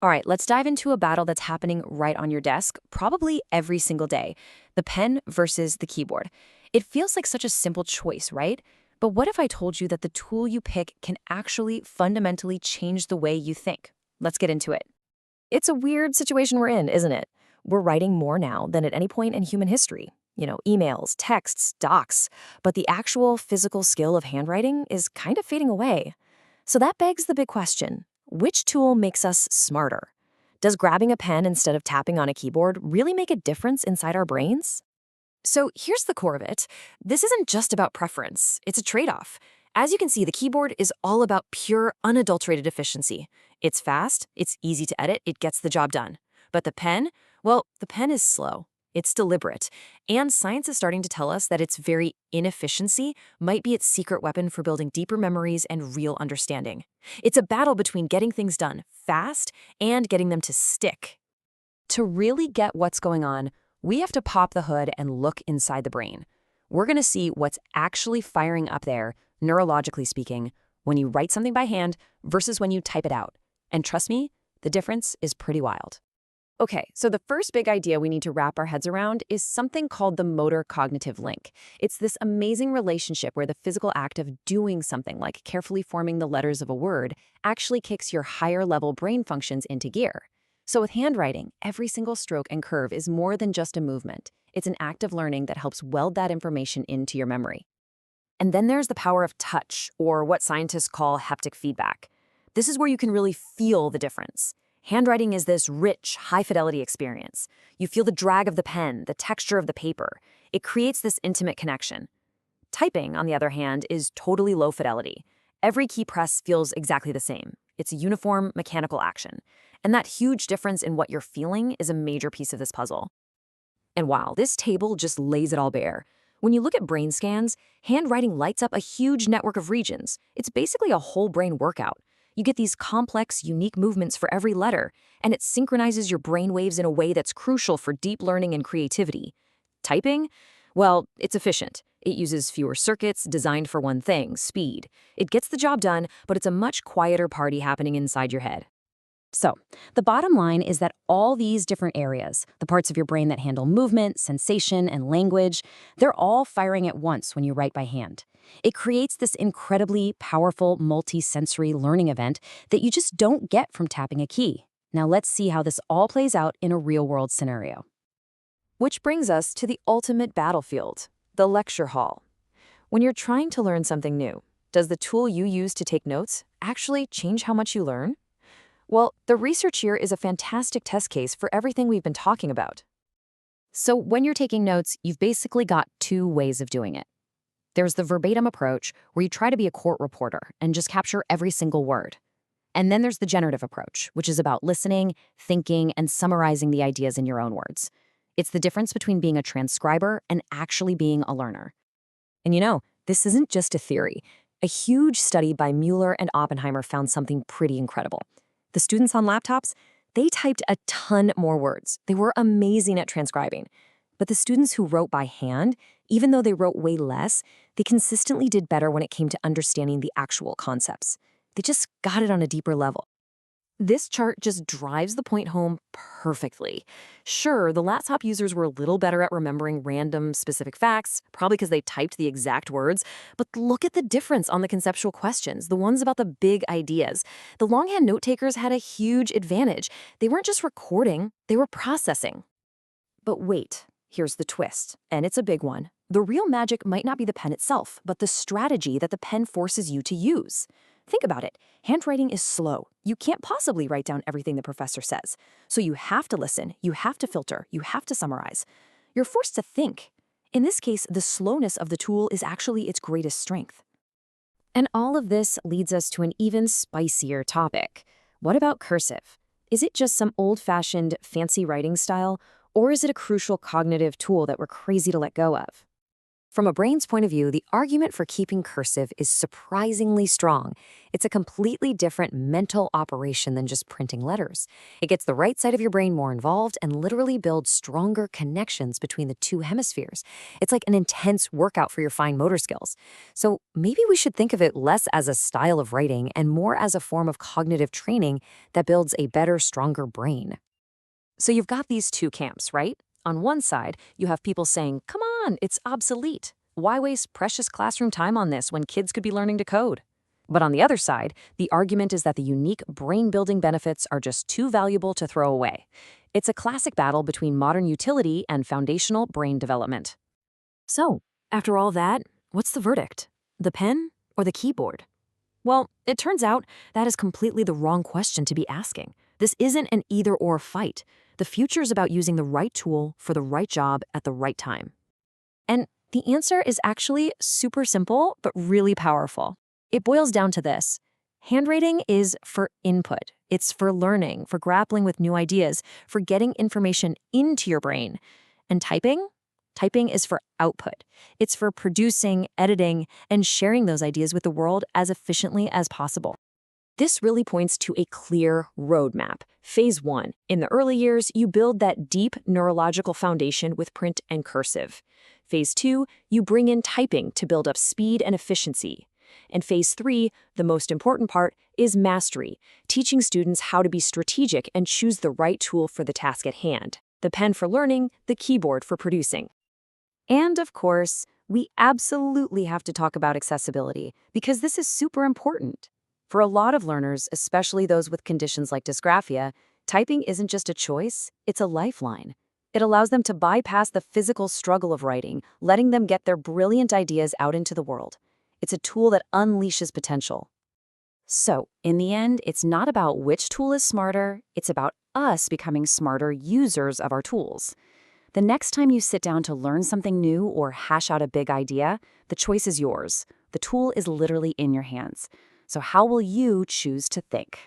All right, let's dive into a battle that's happening right on your desk, probably every single day. The pen versus the keyboard. It feels like such a simple choice, right? But what if I told you that the tool you pick can actually fundamentally change the way you think? Let's get into it. It's a weird situation we're in, isn't it? We're writing more now than at any point in human history. Emails, texts, docs. But the actual physical skill of handwriting is kind of fading away. So that begs the big question. Which tool makes us smarter? Does grabbing a pen instead of tapping on a keyboard really make a difference inside our brains? So here's the core of it. This isn't just about preference, it's a trade-off. As you can see, the keyboard is all about pure, unadulterated efficiency. It's fast, it's easy to edit, it gets the job done. But the pen? Well, the pen is slow. It's deliberate. And science is starting to tell us that its very inefficiency might be its secret weapon for building deeper memories and real understanding. It's a battle between getting things done fast and getting them to stick. To really get what's going on, we have to pop the hood and look inside the brain. We're going to see what's actually firing up there, neurologically speaking, when you write something by hand versus when you type it out. And trust me, the difference is pretty wild. Okay, so the first big idea we need to wrap our heads around is something called the motor-cognitive link. It's this amazing relationship where the physical act of doing something, like carefully forming the letters of a word, actually kicks your higher-level brain functions into gear. So with handwriting, every single stroke and curve is more than just a movement. It's an act of learning that helps weld that information into your memory. And then there's the power of touch, or what scientists call haptic feedback. This is where you can really feel the difference. Handwriting is this rich, high-fidelity experience. You feel the drag of the pen, the texture of the paper. It creates this intimate connection. Typing, on the other hand, is totally low fidelity. Every key press feels exactly the same. It's a uniform, mechanical action. And that huge difference in what you're feeling is a major piece of this puzzle. And wow, this table just lays it all bare. When you look at brain scans, handwriting lights up a huge network of regions. It's basically a whole brain workout. You get these complex, unique movements for every letter, and it synchronizes your brain waves in a way that's crucial for deep learning and creativity. Typing? Well, it's efficient. It uses fewer circuits, designed for one thing, speed. It gets the job done, but it's a much quieter party happening inside your head. So, the bottom line is that all these different areas, the parts of your brain that handle movement, sensation, and language, they're all firing at once when you write by hand. It creates this incredibly powerful multi-sensory learning event that you just don't get from tapping a key. Now let's see how this all plays out in a real-world scenario. Which brings us to the ultimate battlefield, the lecture hall. When you're trying to learn something new, does the tool you use to take notes actually change how much you learn? Well, the research here is a fantastic test case for everything we've been talking about. So when you're taking notes, you've basically got two ways of doing it. There's the verbatim approach, where you try to be a court reporter and just capture every single word. And then there's the generative approach, which is about listening, thinking, and summarizing the ideas in your own words. It's the difference between being a transcriber and actually being a learner. And this isn't just a theory. A huge study by Mueller and Oppenheimer found something pretty incredible. The students on laptops, they typed a ton more words. They were amazing at transcribing. But the students who wrote by hand, even though they wrote way less, they consistently did better when it came to understanding the actual concepts. They just got it on a deeper level. This chart just drives the point home perfectly. Sure, the laptop users were a little better at remembering random specific facts, probably because they typed the exact words, but look at the difference on the conceptual questions, the ones about the big ideas. The longhand note takers had a huge advantage. They weren't just recording, they were processing. But wait, here's the twist, and it's a big one. The real magic might not be the pen itself, but the strategy that the pen forces you to use. Think about it. Handwriting is slow. You can't possibly write down everything the professor says. So you have to listen, you have to filter, you have to summarize. You're forced to think. In this case, the slowness of the tool is actually its greatest strength. And all of this leads us to an even spicier topic. What about cursive? Is it just some old-fashioned, fancy writing style, or is it a crucial cognitive tool that we're crazy to let go of? From a brain's point of view, the argument for keeping cursive is surprisingly strong. It's a completely different mental operation than just printing letters. It gets the right side of your brain more involved and literally builds stronger connections between the two hemispheres. It's like an intense workout for your fine motor skills. So maybe we should think of it less as a style of writing and more as a form of cognitive training that builds a better, stronger brain. So you've got these two camps, right? On one side, you have people saying, come on, it's obsolete. Why waste precious classroom time on this when kids could be learning to code? But on the other side, the argument is that the unique brain-building benefits are just too valuable to throw away. It's a classic battle between modern utility and foundational brain development. So, after all that, what's the verdict? The pen or the keyboard? Well, it turns out that is completely the wrong question to be asking. This isn't an either-or fight. The future is about using the right tool for the right job at the right time. And the answer is actually super simple, but really powerful. It boils down to this. Handwriting is for input. It's for learning, for grappling with new ideas, for getting information into your brain. And typing? Typing is for output. It's for producing, editing, and sharing those ideas with the world as efficiently as possible. This really points to a clear roadmap. Phase 1. In the early years, you build that deep neurological foundation with print and cursive. Phase 2, you bring in typing to build up speed and efficiency. And Phase 3, the most important part, is mastery, teaching students how to be strategic and choose the right tool for the task at hand. The pen for learning, the keyboard for producing. And of course, we absolutely have to talk about accessibility, because this is super important. For a lot of learners, especially those with conditions like dysgraphia, typing isn't just a choice, it's a lifeline. It allows them to bypass the physical struggle of writing, letting them get their brilliant ideas out into the world. It's a tool that unleashes potential. So, in the end, it's not about which tool is smarter, it's about us becoming smarter users of our tools. The next time you sit down to learn something new or hash out a big idea, the choice is yours. The tool is literally in your hands. So how will you choose to think?